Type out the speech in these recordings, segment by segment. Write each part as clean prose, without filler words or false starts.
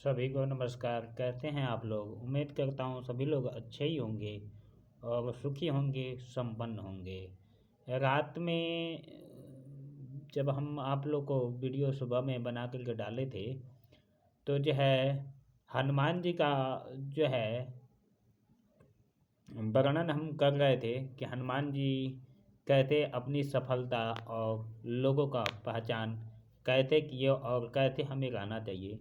सभी को नमस्कार। कैसे हैं आप लोग? उम्मीद करता हूँ सभी लोग अच्छे ही होंगे और सुखी होंगे, संपन्न होंगे। रात में जब हम आप लोग को वीडियो सुबह में बना करके डाले थे, तो जो है हनुमान जी का जो है वर्णन हम कर रहे थे कि हनुमान जी कैसे अपनी सफलता और लोगों का पहचान कैसे किए और कैसे हमें रहना चाहिए।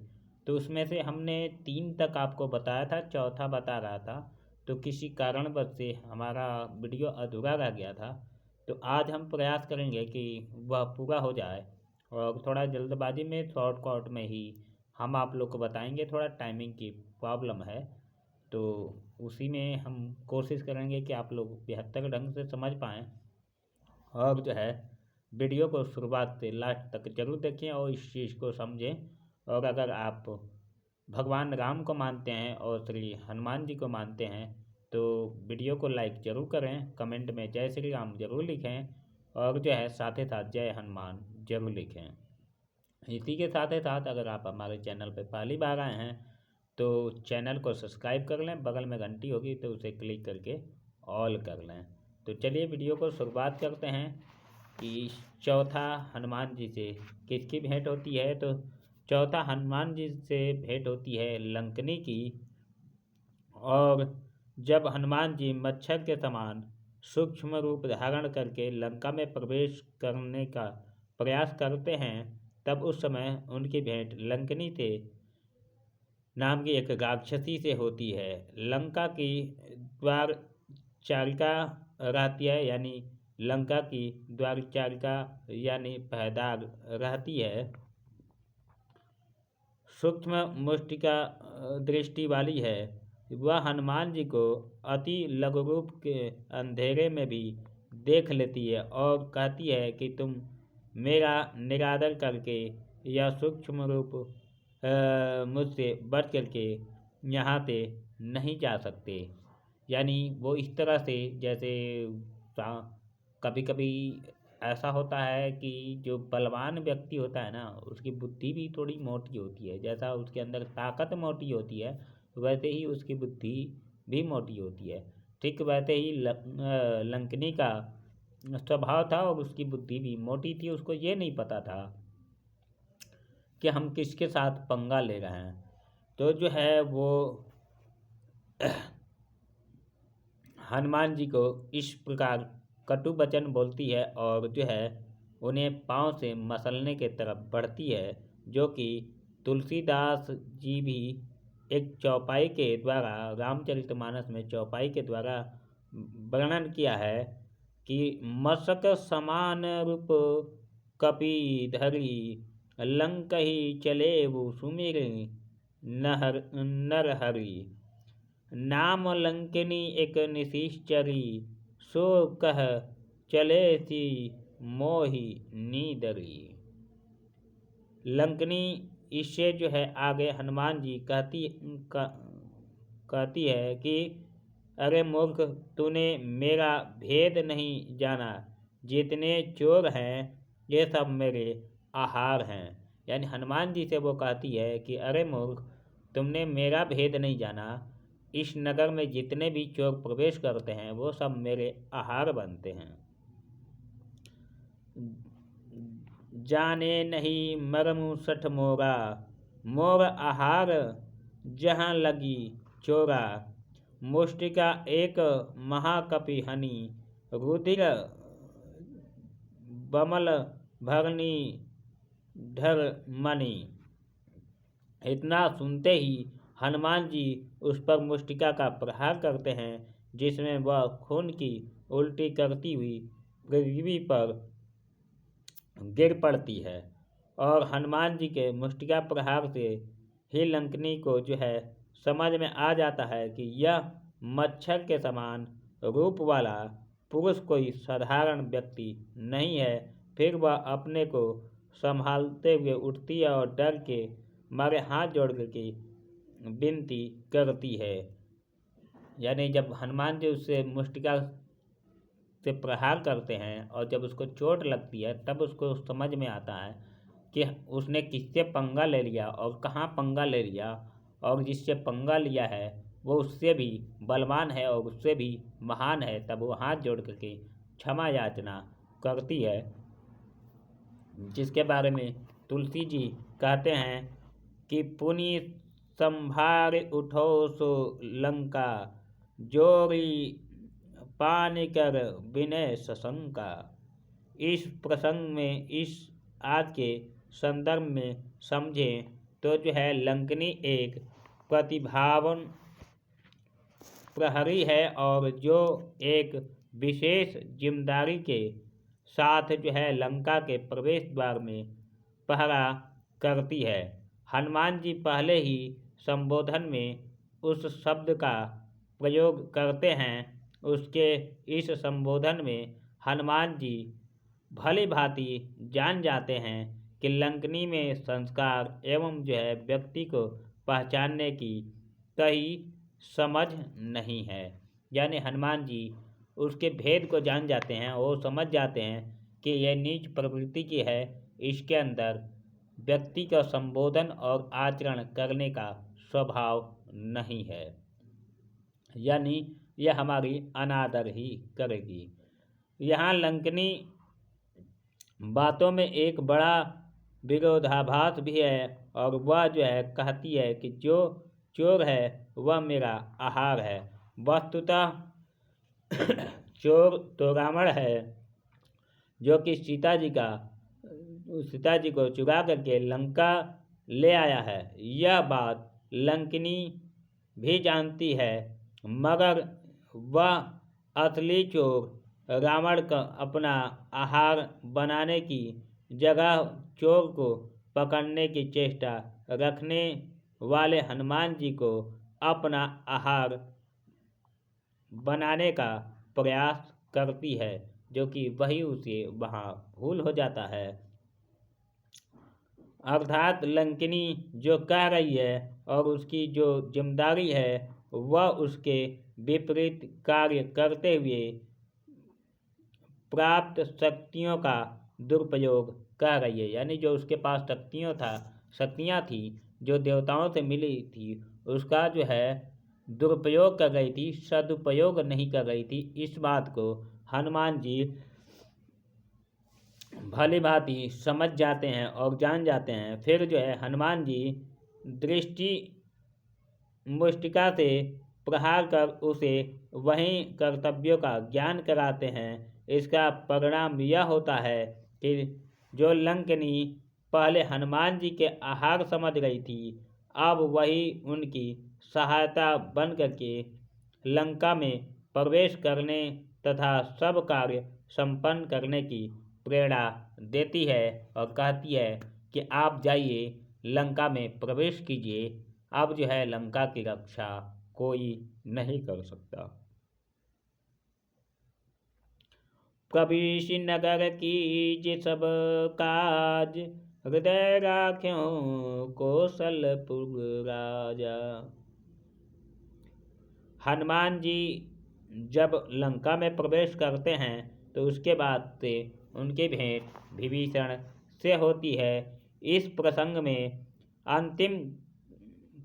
तो उसमें से हमने 3 तक आपको बताया था, चौथा बता रहा था। तो किसी कारणवश से हमारा वीडियो अधूरा रह गया था। तो आज हम प्रयास करेंगे कि वह पूरा हो जाए और थोड़ा जल्दबाजी में शॉर्टकट में ही हम आप लोग को बताएंगे। थोड़ा टाइमिंग की प्रॉब्लम है, तो उसी में हम कोशिश करेंगे कि आप लोग बेहतर ढंग से समझ पाएँ और जो है वीडियो को शुरुआत से लास्ट तक जरूर देखें और इस चीज़ को समझें। और अगर आप भगवान राम को मानते हैं और श्री हनुमान जी को मानते हैं तो वीडियो को लाइक ज़रूर करें, कमेंट में जय श्री राम ज़रूर लिखें और जो है साथ ही साथ जय हनुमान ज़रूर लिखें। इसी के साथ ही साथ अगर आप हमारे चैनल पर पहली बार आए हैं तो चैनल को सब्सक्राइब कर लें, बगल में घंटी होगी तो उसे क्लिक करके ऑल कर लें। तो चलिए वीडियो को शुरुआत करते हैं कि चौथा हनुमान जी से किसकी भेंट होती है। तो चौथा हनुमान जी से भेंट होती है लंकनी की। और जब हनुमान जी मच्छर के समान सूक्ष्म रूप धारण करके लंका में प्रवेश करने का प्रयास करते हैं, तब उस समय उनकी भेंट लंकनी से नाम की एक राक्षसी से होती है। लंका की द्वारचारिका रहती है, यानी लंका की द्वारचारिका यानी पहरेदार रहती है। सूक्ष्म मुष्टिका दृष्टि वाली है। वह हनुमान जी को अति लघु रूप के अंधेरे में भी देख लेती है और कहती है कि तुम मेरा निरादर करके यह सूक्ष्म रूप मुझसे बच करके यहाँ से नहीं जा सकते। यानी वो इस तरह से जैसे कभी कभी ऐसा होता है कि जो बलवान व्यक्ति होता है ना, उसकी बुद्धि भी थोड़ी मोटी होती है। जैसा उसके अंदर ताकत मोटी होती है वैसे ही उसकी बुद्धि भी मोटी होती है। ठीक वैसे ही लंकनी का स्वभाव था और उसकी बुद्धि भी मोटी थी। उसको ये नहीं पता था कि हम किसके साथ पंगा ले रहे हैं। तो जो है वो हनुमान जी को इस प्रकार कटु वचन बोलती है और जो है उन्हें पाँव से मसलने के तरफ बढ़ती है, जो कि तुलसीदास जी भी एक चौपाई के द्वारा, रामचरितमानस में चौपाई के द्वारा वर्णन किया है कि मशक समान रूप कपि धरी लंकही चले वो सुमिर नरहरि। नाम लंकिनी एक निशिचरी सो कह चले सी मोहि नीदरी। लंकनी इससे जो है आगे हनुमान जी कहती है कि अरे मूर्ख, तूने मेरा भेद नहीं जाना। जितने चोर हैं ये सब मेरे आहार हैं। यानी हनुमान जी से वो कहती है कि अरे मूर्ख, तुमने मेरा भेद नहीं जाना। इस नगर में जितने भी चोर प्रवेश करते हैं वो सब मेरे आहार बनते हैं। जाने नहीं मरमु सठ मोरा, मोर आहार जहाँ लगी चोरा। मुष्टिका एक महाकपि हनि, रुधिर बमल भरनी ढर मणि। इतना सुनते ही हनुमान जी उस पर मुष्टिका का प्रहार करते हैं, जिसमें वह खून की उल्टी करती हुई पृथ्वी पर गिर पड़ती है। और हनुमान जी के मुष्टिका प्रहार से ही लंकनी को जो है समझ में आ जाता है कि यह मच्छर के समान रूप वाला पुरुष कोई साधारण व्यक्ति नहीं है। फिर वह अपने को संभालते हुए उठती है और डर के मारे हाथ जोड़ करके विनती करती है। यानी जब हनुमान जी उससे मुष्टिका से प्रहार करते हैं और जब उसको चोट लगती है तब उसको समझ में आता है कि उसने किससे पंगा ले लिया और कहाँ पंगा ले लिया, और जिससे पंगा लिया है वो उससे भी बलवान है और उससे भी महान है, तब वो हाथ जोड़ करके क्षमा याचना करती है, जिसके बारे में तुलसी जी कहते हैं कि पुनि संभार उठो सो लंका, जोरी पान कर विनय सशंका। इस प्रसंग में, इस आज के संदर्भ में समझें तो जो है लंकनी एक प्रतिभावन प्रहरी है और जो एक विशेष जिम्मेदारी के साथ जो है लंका के प्रवेश द्वार में पहरा करती है। हनुमान जी पहले ही संबोधन में उस शब्द का प्रयोग करते हैं। उसके इस संबोधन में हनुमान जी भली भांति जान जाते हैं कि लंकनी में संस्कार एवं जो है व्यक्ति को पहचानने की कहीं समझ नहीं है। यानी हनुमान जी उसके भेद को जान जाते हैं और समझ जाते हैं कि यह नीच प्रवृत्ति की है, इसके अंदर व्यक्ति का संबोधन और आचरण करने का स्वभाव नहीं है, यानी यह हमारी अनादर ही करेगी। यहाँ लंकनी बातों में एक बड़ा विरोधाभास भी है और वह जो है कहती है कि जो चोर है वह मेरा आहार है। वस्तुतः चोर तो रावण है, जो कि सीता जी को चुरा करके लंका ले आया है। यह बात लंकिनी भी जानती है, मगर वह असली चोर रावण का अपना आहार बनाने की जगह चोर को पकड़ने की चेष्टा रखने वाले हनुमान जी को अपना आहार बनाने का प्रयास करती है, जो कि वही उसे वहाँ भूल हो जाता है। अर्थात लंकिनी जो कह रही है और उसकी जो जिम्मेदारी है वह उसके विपरीत कार्य करते हुए प्राप्त शक्तियों का दुरुपयोग कर रही है। यानी जो उसके पास शक्तियाँ थी जो देवताओं से मिली थी, उसका जो है दुरुपयोग कर रही थी, सदुपयोग नहीं कर रही थी। इस बात को हनुमान जी भली भांति समझ जाते हैं और जान जाते हैं। फिर जो है हनुमान जी दृष्टि मुष्टिका से प्रहार कर उसे वहीं कर्तव्यों का ज्ञान कराते हैं। इसका परिणाम यह होता है कि जो लंकनी पहले हनुमान जी के आहार समझ रही थी, अब वही उनकी सहायता बन करके लंका में प्रवेश करने तथा सब कार्य संपन्न करने की प्रेरणा देती है और कहती है कि आप जाइए लंका में प्रवेश कीजिए, अब जो है लंका की रक्षा कोई नहीं कर सकता। प्रवेश नगर की सब काज, हृदय राख्यों कौशलपुर राजा। हनुमान जी जब लंका में प्रवेश करते हैं तो उसके बाद से उनकी भेंट विभीषण से होती है। इस प्रसंग में अंतिम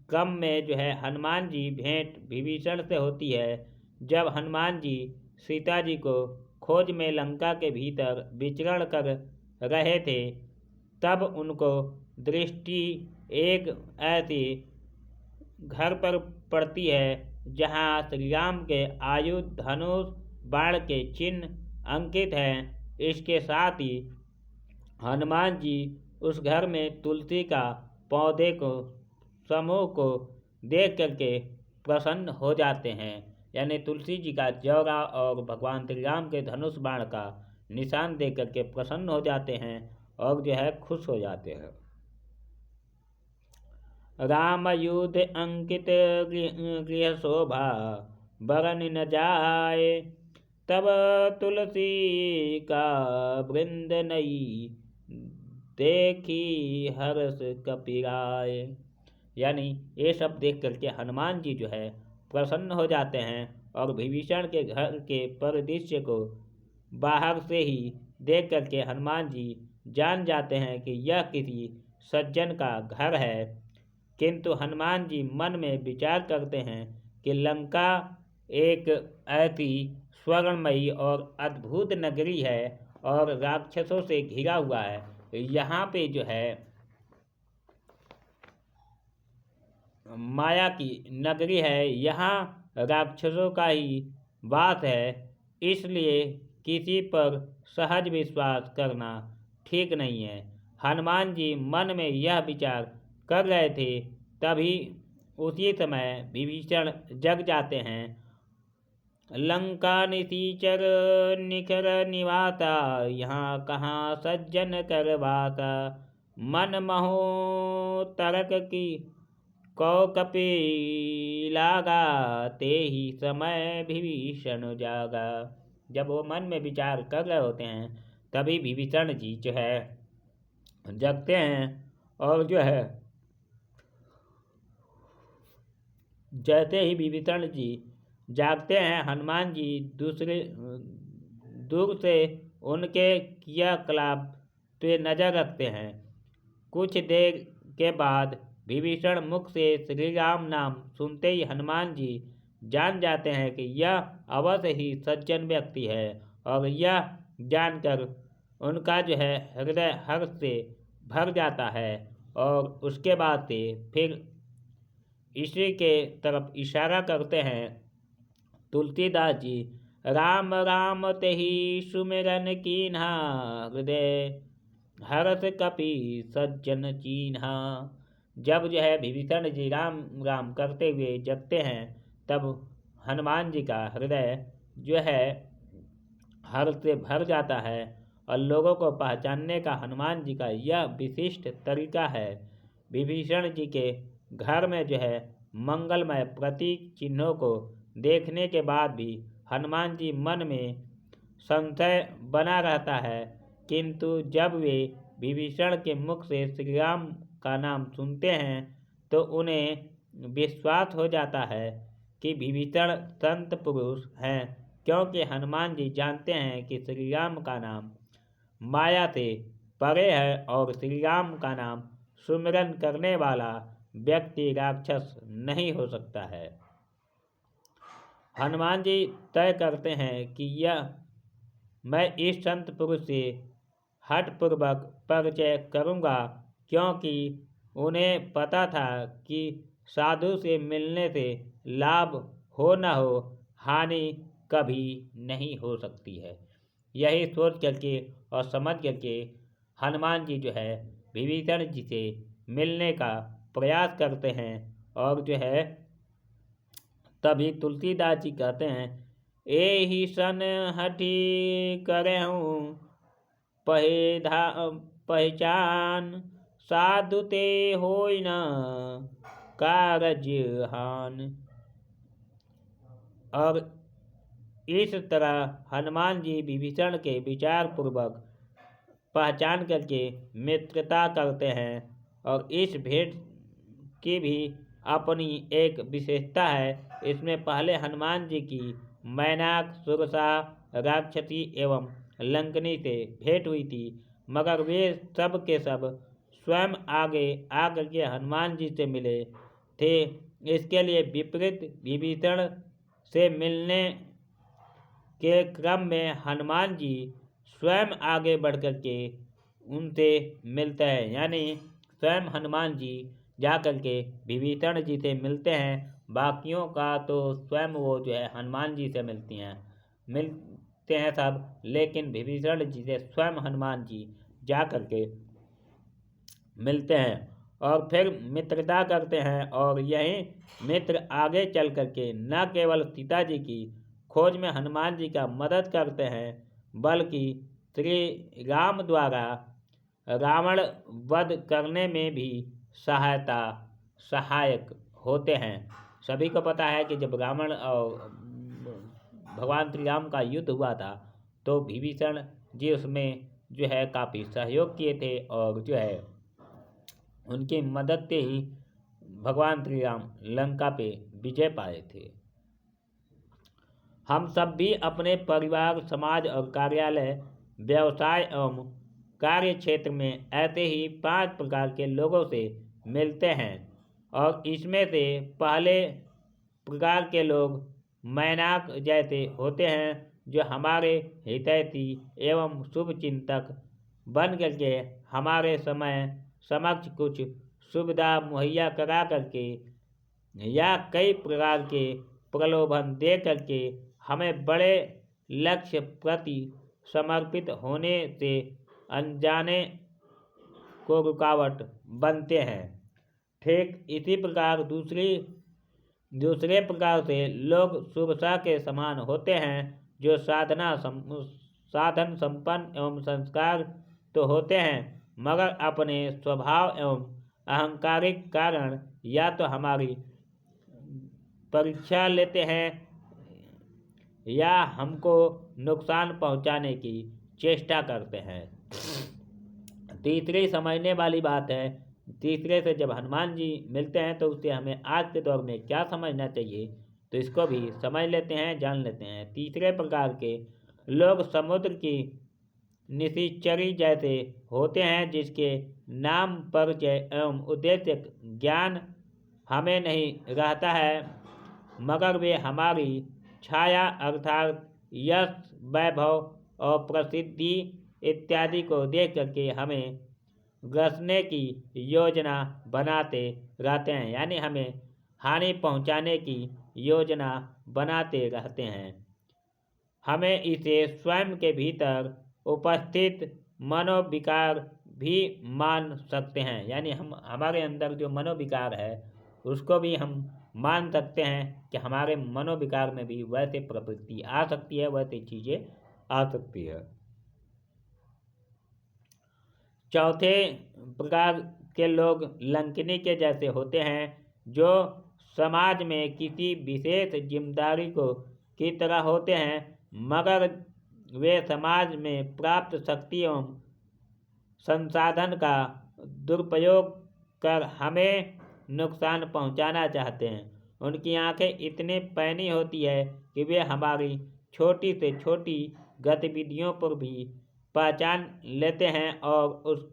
क्रम में जो है हनुमान जी भेंट विभीषण से होती है। जब हनुमान जी सीता जी को खोज में लंका के भीतर विचरण कर रहे थे, तब उनको दृष्टि एक ऐसी घर पर पड़ती है जहाँ श्री राम के आयुध, धनुष, बाण के चिन्ह अंकित हैं। इसके साथ ही हनुमान जी उस घर में तुलसी का पौधे को समूह को देख करके प्रसन्न हो जाते हैं। यानी तुलसी जी का जौरा और भगवान श्री राम के धनुष बाण का निशान देख करके प्रसन्न हो जाते हैं और जो है खुश हो जाते हैं। राम युद्ध अंकित गृह शोभा, बरन न जाए, तब तुलसी का वृंद नई, देखी हर्ष कपिराए। यानी ये सब देख करके हनुमान जी जो है प्रसन्न हो जाते हैं और विभीषण के घर के परिदृश्य को बाहर से ही देख करके हनुमान जी जान जाते हैं कि यह किसी सज्जन का घर है, किंतु हनुमान जी मन में विचार करते हैं कि लंका एक ऐसी स्वर्णमयी और अद्भुत नगरी है और राक्षसों से घिरा हुआ है। यहाँ पे जो है माया की नगरी है, यहाँ राक्षसों का ही वास है, इसलिए किसी पर सहज विश्वास करना ठीक नहीं है। हनुमान जी मन में यह विचार कर रहे थे, तभी उसी समय विभीषण जग जाते हैं। लंका निशीचर निखर निवासा, यहाँ कहाँ सज्जन कर वासा। मन महो तरक की कौ कपि लागा, ते ही समय विभीषण जागा। जब वो मन में विचार कर रहे होते हैं तभी विभीषण जी जो है जगते हैं और जो है जैसे ही विभीषण जी जागते हैं, हनुमान जी दूर से उनके क्रियाकलाप पे नजर रखते हैं। कुछ देर के बाद विभीषण मुख से श्री राम नाम सुनते ही हनुमान जी जान जाते हैं कि यह अवश्य ही सज्जन व्यक्ति है, और यह जानकर उनका जो है हृदय हर्ष से भर जाता है। और उसके बाद से फिर इसी के तरफ इशारा करते हैं तुलसीदास जी। राम राम तेहि सुमिरन कीन्हा, हृदय हर्ष कपि सज्जन चीन्हा। जब जो है विभीषण जी राम राम करते हुए जगते हैं, तब हनुमान जी का हृदय जो है हर्ष से भर जाता है, और लोगों को पहचानने का हनुमान जी का यह विशिष्ट तरीका है। विभीषण जी के घर में जो है मंगलमय प्रतीक चिन्हों को देखने के बाद भी हनुमान जी मन में संशय बना रहता है, किंतु जब वे विभीषण के मुख से श्री राम का नाम सुनते हैं तो उन्हें विश्वास हो जाता है कि विभीषण संत पुरुष हैं, क्योंकि हनुमान जी जानते हैं कि श्री राम का नाम माया से परे है और श्री राम का नाम सुमिरन करने वाला व्यक्ति राक्षस नहीं हो सकता है। हनुमान जी तय करते हैं कि मैं इस संत पुरुष से हठपूर्वक परिचय करूंगा, क्योंकि उन्हें पता था कि साधु से मिलने से लाभ हो न हो, हानि कभी नहीं हो सकती है। यही सोच करके और समझ करके हनुमान जी जो है विभीषण जी से मिलने का प्रयास करते हैं, और जो है तभी तुलसीदास जी कहते हैं, एहि सन हठी करहूँ पहचान, साधु ते होई न कारज हान। और इस तरह हनुमान जी विभीषण के विचार पूर्वक पहचान करके मित्रता करते हैं, और इस भेंट की भी अपनी एक विशेषता है। इसमें पहले हनुमान जी की मैनाक, सुरसा, राक्षसी एवं लंकनी से भेंट हुई थी, मगर वे सब के सब स्वयं आगे आकर के हनुमान जी से मिले थे। इसके लिए विपरीत विभीषण से मिलने के क्रम में हनुमान जी स्वयं आगे बढ़ कर के उनसे मिलते हैं, यानी स्वयं हनुमान जी जा कर के विभीषण जी से मिलते हैं। बाकियों का तो स्वयं वो जो है हनुमान जी से मिलते हैं सब, लेकिन विभीषण जी से स्वयं हनुमान जी जा कर के मिलते हैं और फिर मित्रता करते हैं। और यही मित्र आगे चल करके न केवल सीता जी की खोज में हनुमान जी का मदद करते हैं, बल्कि श्री राम द्वारा रावण वध करने में भी सहायक होते हैं। सभी को पता है कि जब रावण और भगवान श्री राम का युद्ध हुआ था, तो विभीषण जी उसमें जो है काफ़ी सहयोग किए थे, और जो है उनकी मदद से ही भगवान श्री राम लंका पे विजय पाए थे। हम सब भी अपने परिवार, समाज और कार्यालय, व्यवसाय एवं कार्य क्षेत्र में ऐसे ही 5 प्रकार के लोगों से मिलते हैं और इसमें से पहले प्रकार के लोग मैनाक जैसे होते हैं जो हमारे हितैषी एवं शुभ चिंतक बन करके हमारे समक्ष कुछ सुविधा मुहैया करा करके या कई प्रकार के प्रलोभन दे करके हमें बड़े लक्ष्य प्रति समर्पित होने से अनजाने को रुकावट बनते हैं। ठीक इसी प्रकार दूसरे प्रकार से लोग सुरसा के समान होते हैं जो साधन संपन्न एवं संस्कार तो होते हैं मगर अपने स्वभाव एवं अहंकारिक कारण या तो हमारी परीक्षा लेते हैं या हमको नुकसान पहुंचाने की चेष्टा करते हैं। तीसरी समझने वाली बात है, तीसरे से जब हनुमान जी मिलते हैं तो उससे हमें आज के दौर में क्या समझना चाहिए, तो इसको भी समझ लेते हैं, जान लेते हैं। तीसरे प्रकार के लोग समुद्र की निशिचरी जैसे होते हैं जिसके नाम परिचय एवं उद्देश्य ज्ञान हमें नहीं रहता है मगर वे हमारी छाया अर्थात यश वैभव और प्रसिद्धि इत्यादि को देख करके हमें ग्रसने की योजना बनाते रहते हैं, यानी हमें हानि पहुंचाने की योजना बनाते रहते हैं। हमें इसे स्वयं के भीतर उपस्थित मनोविकार भी मान सकते हैं, यानी हम हमारे अंदर जो मनोविकार है उसको भी हम मान सकते हैं कि हमारे मनोविकार में भी वैसे प्रवृत्ति आ सकती है, वैसी चीज़ें आ सकती है। चौथे प्रकार के लोग लंकिनी के जैसे होते हैं जो समाज में किसी विशेष जिम्मेदारी को की तरह होते हैं मगर वे समाज में प्राप्त शक्ति एवं संसाधन का दुरुपयोग कर हमें नुकसान पहुंचाना चाहते हैं। उनकी आंखें इतनी पैनी होती है कि वे हमारी छोटी से छोटी गतिविधियों पर भी पहचान लेते हैं और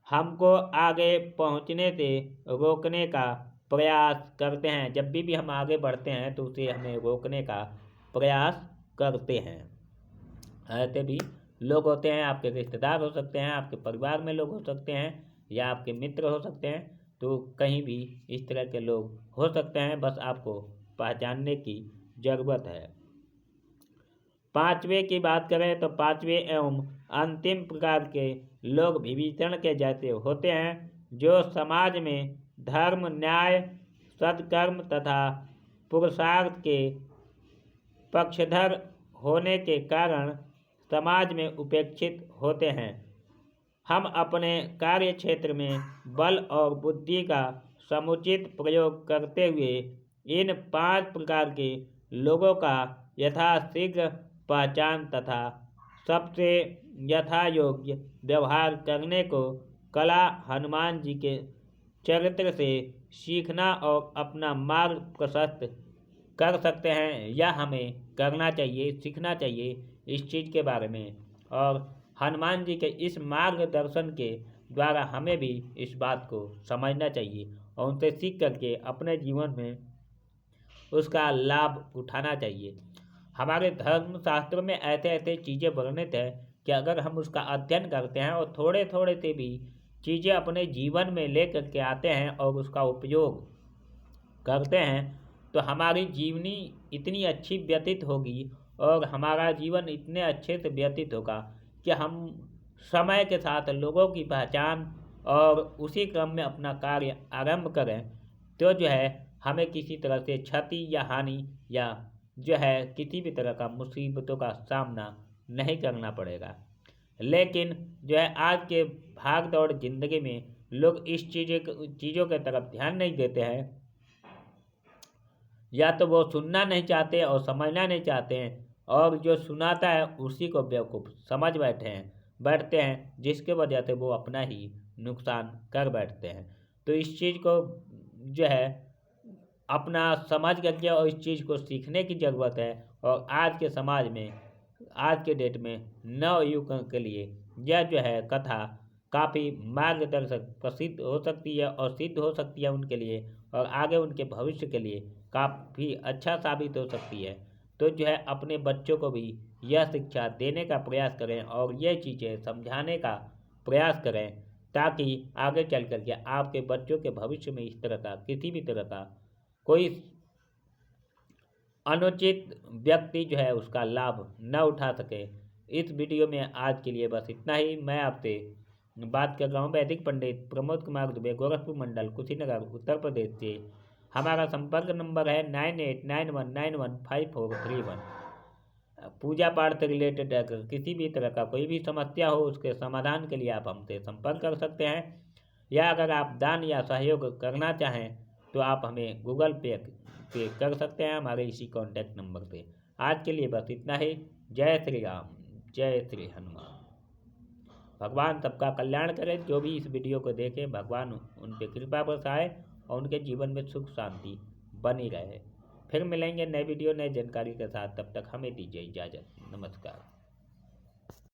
हमको आगे पहुंचने से रोकने का प्रयास करते हैं। जब भी हम आगे बढ़ते हैं तो उसे हमें रोकने का प्रयास करते हैं। ऐसे भी लोग होते हैं, आपके रिश्तेदार हो सकते हैं, आपके परिवार में लोग हो सकते हैं या आपके मित्र हो सकते हैं, तो कहीं भी इस तरह के लोग हो सकते हैं, बस आपको पहचानने की ज़रूरत है। पांचवें की बात करें तो पांचवें एवं अंतिम प्रकार के लोग विभीषण के जैसे होते हैं जो समाज में धर्म न्याय सत्कर्म तथा पुरुषार्थ के पक्षधर होने के कारण समाज में उपेक्षित होते हैं। हम अपने कार्य क्षेत्र में बल और बुद्धि का समुचित प्रयोग करते हुए इन 5 प्रकार के लोगों का यथाशीघ्र पहचान तथा सबसे यथायोग्य व्यवहार करने को कला हनुमान जी के चरित्र से सीखना और अपना मार्ग प्रशस्त कर सकते हैं, या हमें करना चाहिए, सीखना चाहिए इस चीज़ के बारे में। और हनुमान जी के इस मार्गदर्शन के द्वारा हमें भी इस बात को समझना चाहिए और उनसे सीख करके अपने जीवन में उसका लाभ उठाना चाहिए। हमारे धर्म शास्त्रों में ऐसे ऐसे चीज़ें वर्णित है कि अगर हम उसका अध्ययन करते हैं और थोड़े थोड़े से भी चीज़ें अपने जीवन में ले करके आते हैं और उसका उपयोग करते हैं तो हमारी जीवनी इतनी अच्छी व्यतीत होगी और हमारा जीवन इतने अच्छे से व्यतीत होगा कि हम समय के साथ लोगों की पहचान और उसी क्रम में अपना कार्य आरंभ करें तो जो है हमें किसी तरह से क्षति या हानि या जो है किसी भी तरह का मुसीबतों का सामना नहीं करना पड़ेगा। लेकिन जो है आज के भाग दौड़ जिंदगी में लोग इस चीज़ों के तरफ ध्यान नहीं देते हैं, या तो वो सुनना नहीं चाहते और समझना नहीं चाहते हैं और जो सुनाता है उसी को बेवकूफ़ समझ बैठते हैं जिसके वजह से वो अपना ही नुकसान कर बैठते हैं। तो इस चीज़ को जो है अपना समझ करके और इस चीज़ को सीखने की ज़रूरत है। और आज के समाज में आज के डेट में नवयुवकों के लिए यह जो है कथा काफ़ी मार्गदर्शक प्रसिद्ध हो सकती है और सिद्ध हो सकती है उनके लिए, और आगे उनके भविष्य के लिए काफ़ी अच्छा साबित हो सकती है। तो जो है अपने बच्चों को भी यह शिक्षा देने का प्रयास करें और ये चीज़ें समझाने का प्रयास करें, ताकि आगे चल कर के आपके बच्चों के भविष्य में इस तरह का किसी भी तरह का कोई अनुचित व्यक्ति जो है उसका लाभ न उठा सके। इस वीडियो में आज के लिए बस इतना ही। मैं आपसे बात कर रहा हूँ वैदिक पंडित प्रमोद कुमार दुबे, गोरखपुर मंडल, कुशीनगर, उत्तर प्रदेश से। हमारा संपर्क नंबर है 9891915431। पूजा पाठ से रिलेटेड अगर किसी भी तरह का कोई भी समस्या हो उसके समाधान के लिए आप हमसे संपर्क कर सकते हैं, या अगर आप दान या सहयोग करना चाहें तो आप हमें गूगल पे कर सकते हैं हमारे इसी कॉन्टैक्ट नंबर पे। आज के लिए बस इतना ही। जय श्री राम, जय श्री हनुमान। भगवान सबका कल्याण करे। जो भी इस वीडियो को देखे भगवान उन पर कृपा बरसाए और उनके जीवन में सुख शांति बनी रहे। फिर मिलेंगे नए वीडियो नए जानकारी के साथ, तब तक हमें दीजिए इजाज़त। नमस्कार।